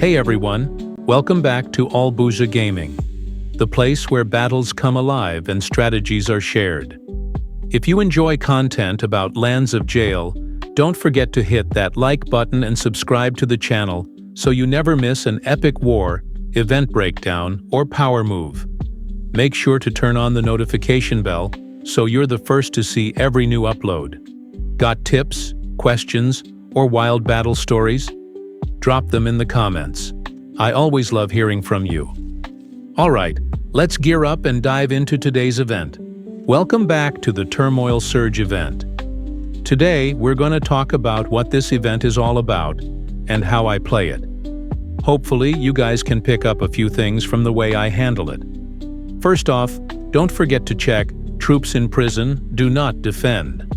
Hey everyone, welcome back to All Bouja Gaming, the place where battles come alive and strategies are shared. If you enjoy content about Lands of Jail, don't forget to hit that like button and subscribe to the channel so you never miss an epic war, event breakdown, or power move. Make sure to turn on the notification bell so you're the first to see every new upload. Got tips, questions, or wild battle stories? Drop them in the comments. I always love hearing from you. Alright, let's gear up and dive into today's event. Welcome back to the Turmoil Surge event. Today, we're going to talk about what this event is all about and how I play it. Hopefully, you guys can pick up a few things from the way I handle it. First off, don't forget to check Troops in Prison Do Not Defend.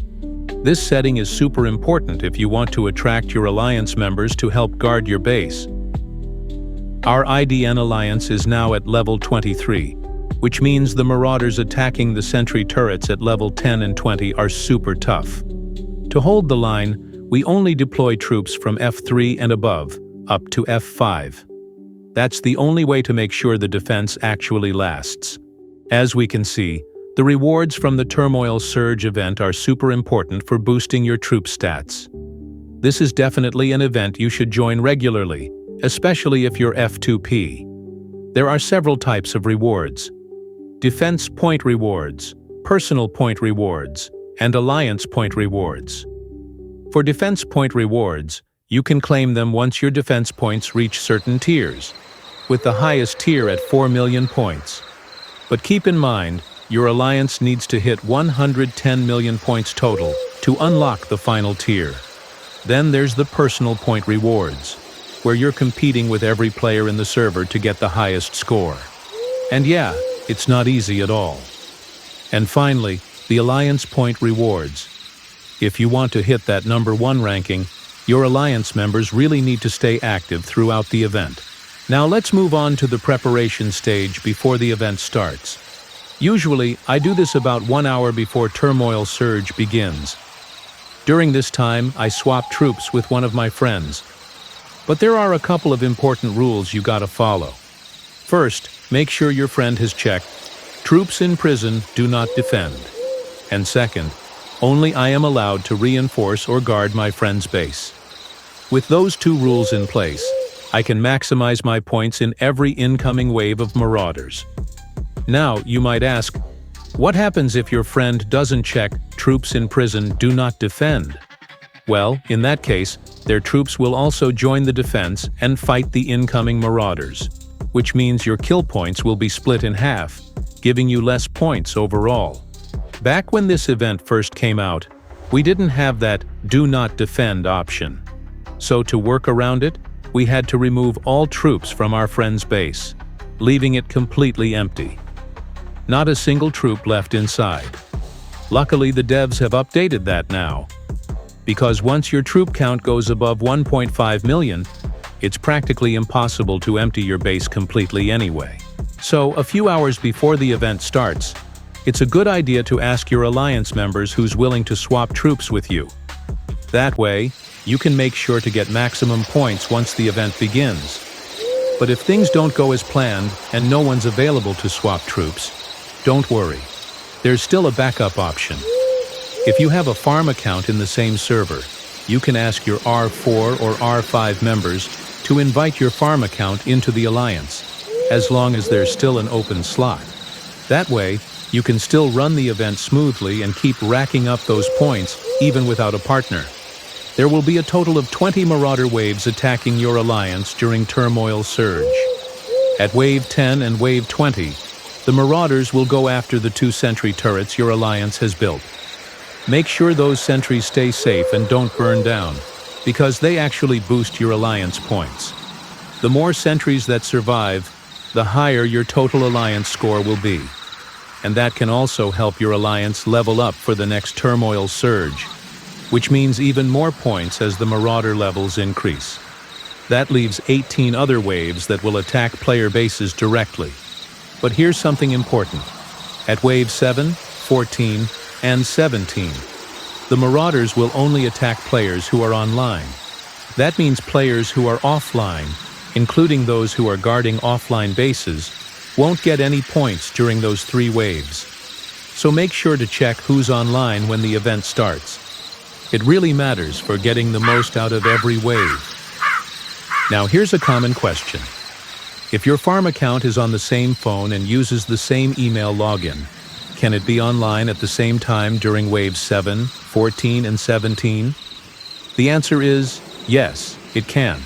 This setting is super important if you want to attract your alliance members to help guard your base. Our IDN alliance is now at level 23, which means the marauders attacking the Sentry turrets at level 10 and 20 are super tough. To hold the line, we only deploy troops from F3 and above, up to F5. That's the only way to make sure the defense actually lasts. As we can see, the rewards from the Turmoil Surge event are super important for boosting your troop stats. This is definitely an event you should join regularly, especially if you're F2P. There are several types of rewards: defense point rewards, personal point rewards, and alliance point rewards. For defense point rewards, you can claim them once your defense points reach certain tiers, with the highest tier at 4 million points. But keep in mind, your alliance needs to hit 110 million points total to unlock the final tier. Then there's the personal point rewards, where you're competing with every player in the server to get the highest score. And yeah, it's not easy at all. And finally, the alliance point rewards. If you want to hit that number 1 ranking, your alliance members really need to stay active throughout the event. Now let's move on to the preparation stage before the event starts. Usually, I do this about 1 hour before Turmoil Surge begins. During this time, I swap troops with one of my friends. But there are a couple of important rules you gotta follow. First, make sure your friend has checked Troops in Prison Do Not Defend. And second, only I am allowed to reinforce or guard my friend's base. With those 2 rules in place, I can maximize my points in every incoming wave of marauders. Now, you might ask, what happens if your friend doesn't check Troops in Prison Do Not Defend? Well, in that case, their troops will also join the defense and fight the incoming marauders, which means your kill points will be split in half, giving you less points overall. Back when this event first came out, we didn't have that Do Not Defend option. So to work around it, we had to remove all troops from our friend's base, leaving it completely empty. Not a single troop left inside. Luckily, the devs have updated that now, because once your troop count goes above 1.5 million, it's practically impossible to empty your base completely anyway. So, a few hours before the event starts, it's a good idea to ask your alliance members who's willing to swap troops with you. That way, you can make sure to get maximum points once the event begins. But if things don't go as planned and no one's available to swap troops, don't worry. There's still a backup option. If you have a farm account in the same server, you can ask your R4 or R5 members to invite your farm account into the alliance, as long as there's still an open slot. That way, you can still run the event smoothly and keep racking up those points even without a partner. There will be a total of 20 marauder waves attacking your alliance during Turmoil Surge. At Wave 10 and Wave 20, the marauders will go after the 2 Sentry turrets your alliance has built. Make sure those sentries stay safe and don't burn down, because they actually boost your alliance points. The more sentries that survive, the higher your total alliance score will be. And that can also help your alliance level up for the next Turmoil Surge, which means even more points as the marauder levels increase. That leaves 18 other waves that will attack player bases directly. But here's something important. At Wave 7, 14, and 17, the marauders will only attack players who are online. That means players who are offline including those who are guarding offline bases, won't get any points during those 3 waves. So make sure to check who's online when the event starts. It really matters for getting the most out of every wave. Now here's a common question. If your farm account is on the same phone and uses the same email login, can it be online at the same time during waves 7, 14, and 17? The answer is yes, it can.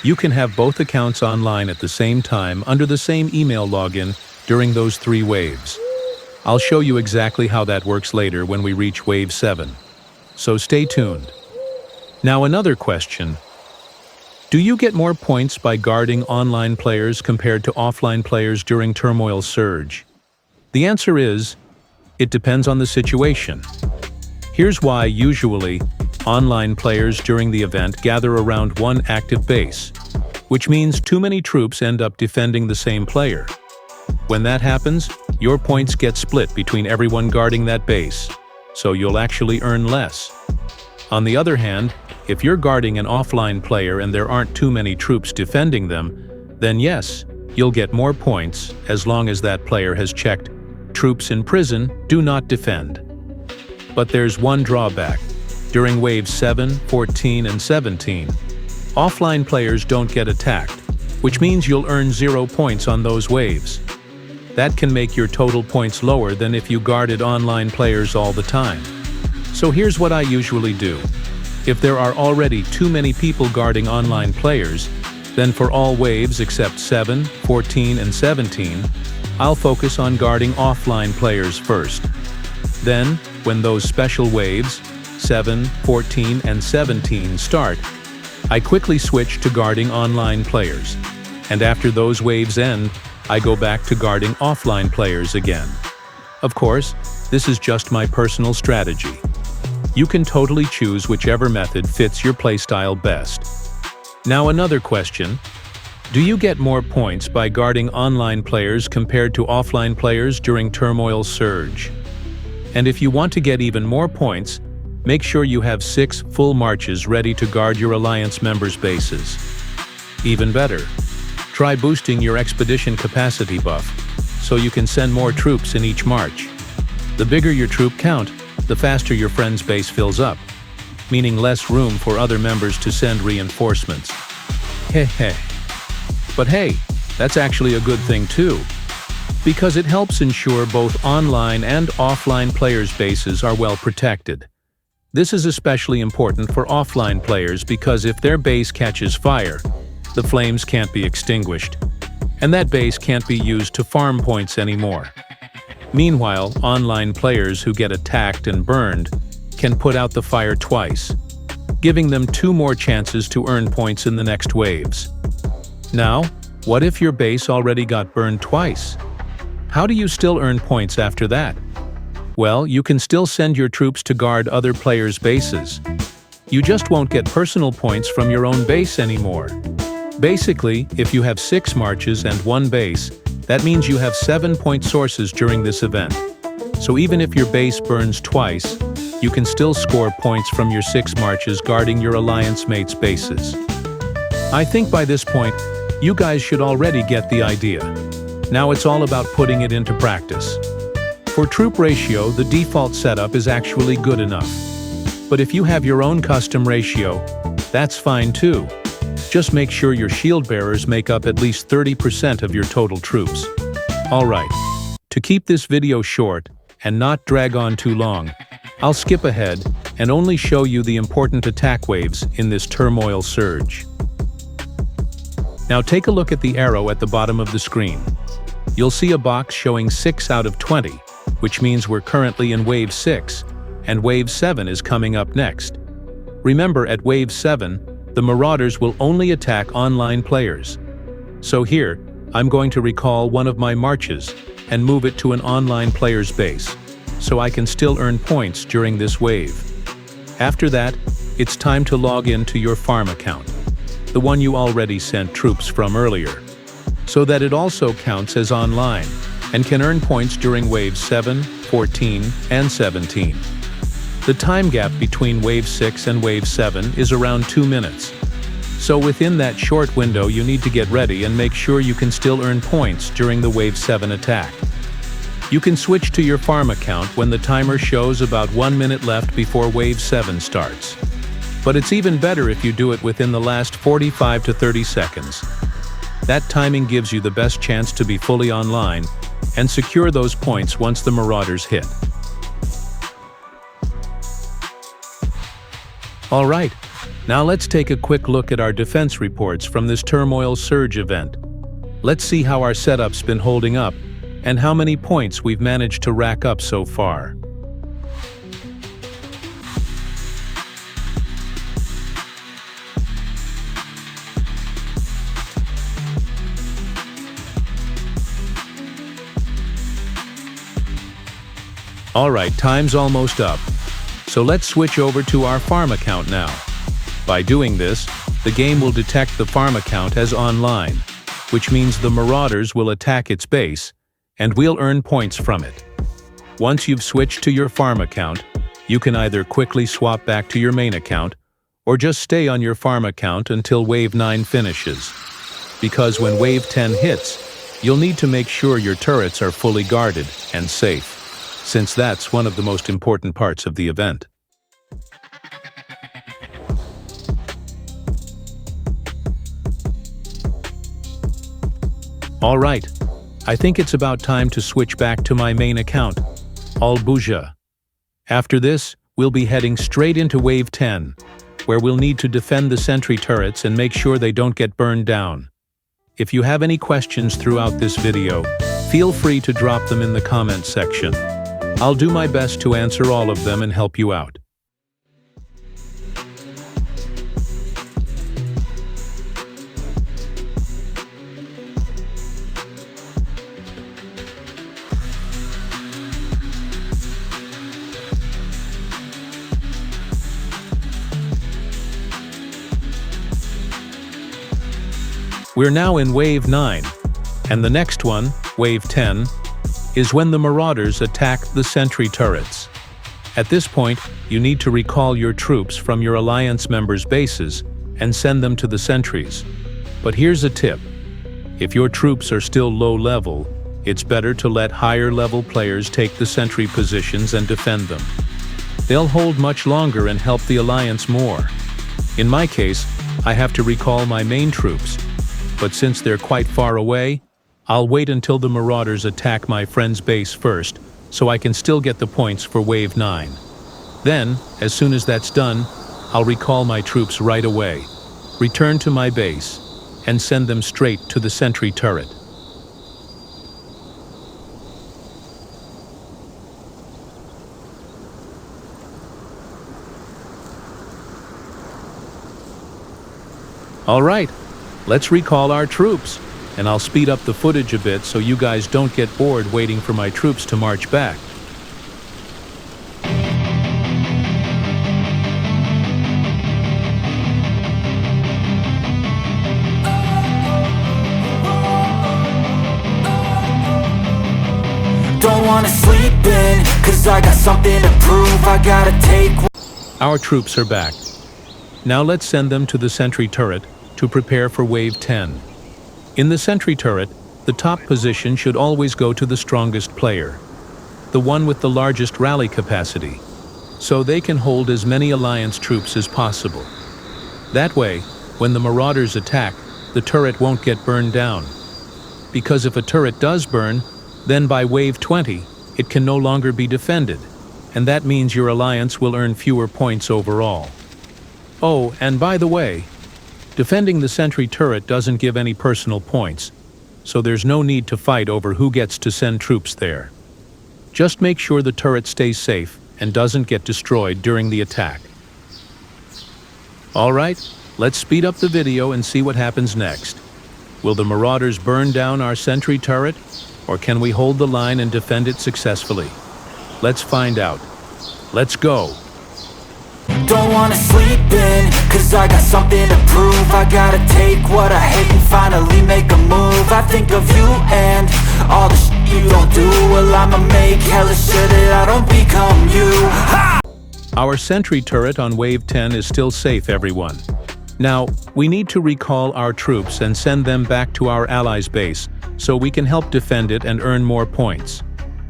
You can have both accounts online at the same time under the same email login during those 3 waves. I'll show you exactly how that works later when we reach wave 7. So stay tuned. Now another question. Do you get more points by guarding online players compared to offline players during Turmoil Surge? The answer is, it depends on the situation. Here's why usually, online players during the event gather around one active base, which means too many troops end up defending the same player. When that happens, your points get split between everyone guarding that base, so you'll actually earn less. On the other hand, if you're guarding an offline player and there aren't too many troops defending them, then yes, you'll get more points as long as that player has checked "Troops in prison do not defend." But there's one drawback. During waves 7, 14, and 17, offline players don't get attacked, which means you'll earn 0 points on those waves. That can make your total points lower than if you guarded online players all the time. So here's what I usually do. If there are already too many people guarding online players, then for all waves except 7, 14, and 17, I'll focus on guarding offline players first. Then, when those special waves, 7, 14, and 17 start, I quickly switch to guarding online players. And after those waves end, I go back to guarding offline players again. Of course, this is just my personal strategy. You can totally choose whichever method fits your playstyle best. Now another question. Do you get more points by guarding online players compared to offline players during Turmoil Surge? And if you want to get even more points, make sure you have 6 full marches ready to guard your Alliance members' bases. Even better, try boosting your expedition capacity buff, so you can send more troops in each march. The bigger your troop count, the faster your friend's base fills up, meaning less room for other members to send reinforcements. Heh. But hey, that's actually a good thing too, because it helps ensure both online and offline players' bases are well protected. This is especially important for offline players because if their base catches fire, the flames can't be extinguished, and that base can't be used to farm points anymore. Meanwhile, online players who get attacked and burned can put out the fire twice, giving them 2 more chances to earn points in the next waves. Now, what if your base already got burned twice? How do you still earn points after that? Well, you can still send your troops to guard other players' bases. You just won't get personal points from your own base anymore. Basically, if you have 6 marches and 1 base, that means you have 7 point sources during this event. So even if your base burns twice, you can still score points from your 6 marches guarding your alliance mates' bases. I think by this point, you guys should already get the idea. Now it's all about putting it into practice. For troop ratio, the default setup is actually good enough. But if you have your own custom ratio, that's fine too. Just make sure your Shieldbearers make up at least 30% of your total troops. Alright, to keep this video short and not drag on too long, I'll skip ahead and only show you the important attack waves in this Turmoil Surge. Now take a look at the arrow at the bottom of the screen. You'll see a box showing 6 out of 20, which means we're currently in Wave 6, and Wave 7 is coming up next. Remember, at Wave 7, the Marauders will only attack online players. So here, I'm going to recall one of my marches and move it to an online player's base, so I can still earn points during this wave. After that, it's time to log in to your farm account, the one you already sent troops from earlier, so that it also counts as online and can earn points during Waves 7, 14, and 17. The time gap between Wave 6 and Wave 7 is around 2 minutes. So within that short window you need to get ready and make sure you can still earn points during the Wave 7 attack. You can switch to your farm account when the timer shows about 1 minute left before Wave 7 starts. But it's even better if you do it within the last 45 to 30 seconds. That timing gives you the best chance to be fully online and secure those points once the marauders hit. Alright, now let's take a quick look at our defense reports from this Turmoil Surge event. Let's see how our setup's been holding up and how many points we've managed to rack up so far. Alright, time's almost up. So let's switch over to our farm account now. By doing this, the game will detect the farm account as online, which means the marauders will attack its base, and we'll earn points from it. Once you've switched to your farm account, you can either quickly swap back to your main account, or just stay on your farm account until Wave 9 finishes. Because when Wave 10 hits, you'll need to make sure your turrets are fully guarded and safe, since that's one of the most important parts of the event. Alright, I think it's about time to switch back to my main account, LOJ. After this, we'll be heading straight into Wave 10, where we'll need to defend the Sentry turrets and make sure they don't get burned down. If you have any questions throughout this video, feel free to drop them in the comments section. I'll do my best to answer all of them and help you out. We're now in Wave 9, and the next one, Wave 10, is when the marauders attack the Sentry turrets. At this point, you need to recall your troops from your Alliance members' bases and send them to the Sentries. But here's a tip. If your troops are still low level, it's better to let higher level players take the Sentry positions and defend them. They'll hold much longer and help the Alliance more. In my case, I have to recall my main troops, but since they're quite far away, I'll wait until the marauders attack my friend's base first, so I can still get the points for Wave 9. Then, as soon as that's done, I'll recall my troops right away, return to my base, and send them straight to the Sentry turret. Alright, let's recall our troops, and I'll speed up the footage a bit so you guys don't get bored waiting for my troops to march back. Don't wanna sleep in, cause I got something to prove. I gotta take. Our troops are back. Now let's send them to the Sentry turret to prepare for Wave 10. In the Sentry turret, the top position should always go to the strongest player, the one with the largest rally capacity, so they can hold as many Alliance troops as possible. That way, when the marauders attack, the turret won't get burned down. Because if a turret does burn, then by Wave 20, it can no longer be defended, and that means your Alliance will earn fewer points overall. Oh, and by the way, defending the Sentry turret doesn't give any personal points, so there's no need to fight over who gets to send troops there. Just make sure the turret stays safe and doesn't get destroyed during the attack. Alright, let's speed up the video and see what happens next. Will the marauders burn down our Sentry turret, or can we hold the line and defend it successfully? Let's find out. Let's go! Don't wanna sleep in, cause I got something to prove. I gotta take what I hate and finally make a move. I think of you and all the shit you don't do. Well, I'ma make hella sure that I don't become you. Ha! Our Sentry turret on Wave 10 is still safe, everyone. Now, we need to recall our troops and send them back to our allies' base so we can help defend it and earn more points.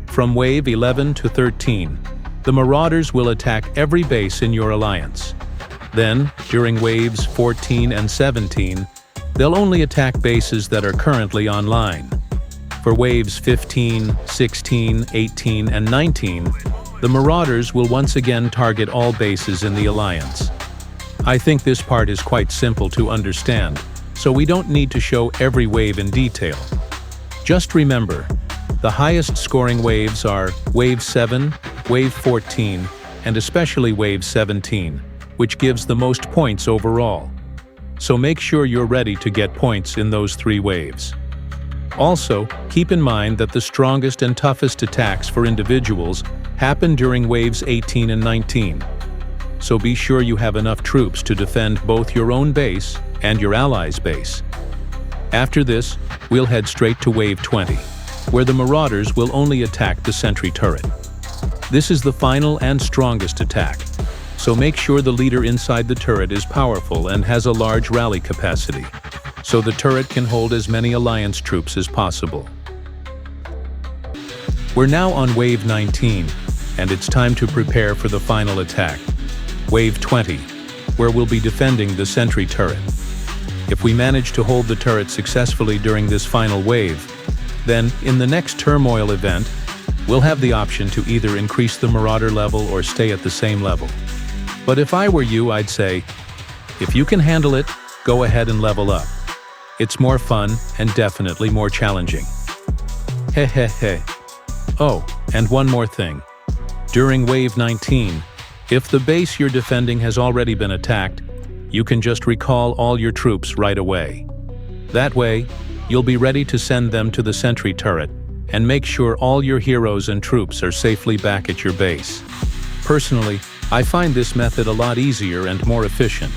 From Wave 11 to 13, the Marauders will attack every base in your alliance. Then, during Waves 14 and 17, they'll only attack bases that are currently online. For Waves 15, 16, 18, and 19, the Marauders will once again target all bases in the alliance. I think this part is quite simple to understand, so we don't need to show every wave in detail. Just remember, the highest scoring waves are Wave 7, Wave 14, and especially Wave 17, which gives the most points overall. So make sure you're ready to get points in those 3 waves. Also, keep in mind that the strongest and toughest attacks for individuals happen during Waves 18 and 19. So be sure you have enough troops to defend both your own base and your allies' base. After this, we'll head straight to Wave 20, where the Marauders will only attack the Sentry turret. This is the final and strongest attack, so make sure the leader inside the turret is powerful and has a large rally capacity, so the turret can hold as many alliance troops as possible. We're now on Wave 19, and it's time to prepare for the final attack. Wave 20, where we'll be defending the Sentry turret. If we manage to hold the turret successfully during this final wave, then in the next Turmoil event, we'll have the option to either increase the Marauder level or stay at the same level. But if I were you, I'd say, if you can handle it, go ahead and level up. It's more fun and definitely more challenging. Hehehe. Oh, and one more thing. During Wave 19, if the base you're defending has already been attacked, you can just recall all your troops right away. That way, you'll be ready to send them to the Sentry turret and make sure all your heroes and troops are safely back at your base. Personally, I find this method a lot easier and more efficient.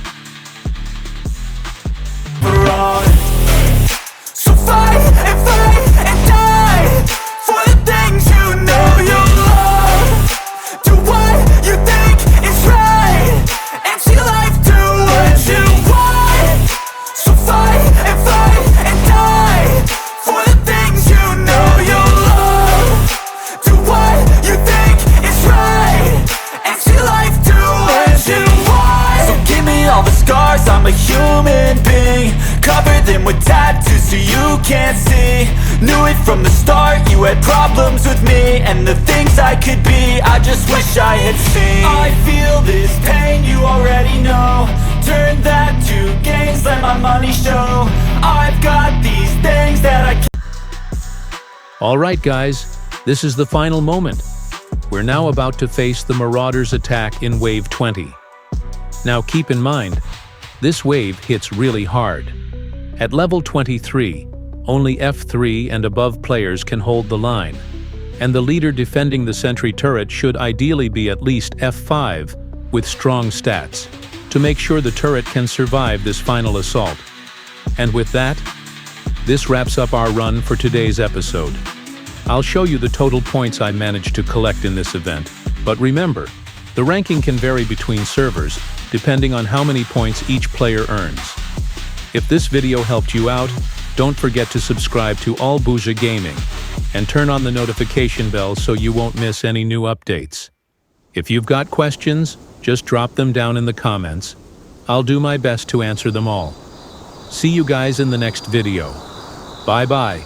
So fight and die for the things you know you love. Do what you think is right and see life do what you want. So fight and die for the things you know you love. Do what you think is right and see life do what you want. So give me all the scars, I'm a human being. Cover them with tattoos so you can't see. Knew it from the start, you had problems with me and the things I could be, I just wish I had seen. I feel this pain, you already know. Turn that to gains, let my money show. I've got these things that I can't. Alright guys, this is the final moment. We're now about to face the Marauders' attack in Wave 20. Now keep in mind, this wave hits really hard. At level 23, only F3 and above players can hold the line, and the leader defending the Sentry turret should ideally be at least F5 with strong stats to make sure the turret can survive this final assault. And with that, this wraps up our run for today's episode. I'll show you the total points I managed to collect in this event, but remember, the ranking can vary between servers depending on how many points each player earns. If this video helped you out, don't forget to subscribe to All Bouja Gaming and turn on the notification bell so you won't miss any new updates. If you've got questions, just drop them down in the comments. I'll do my best to answer them all. See you guys in the next video. Bye-bye.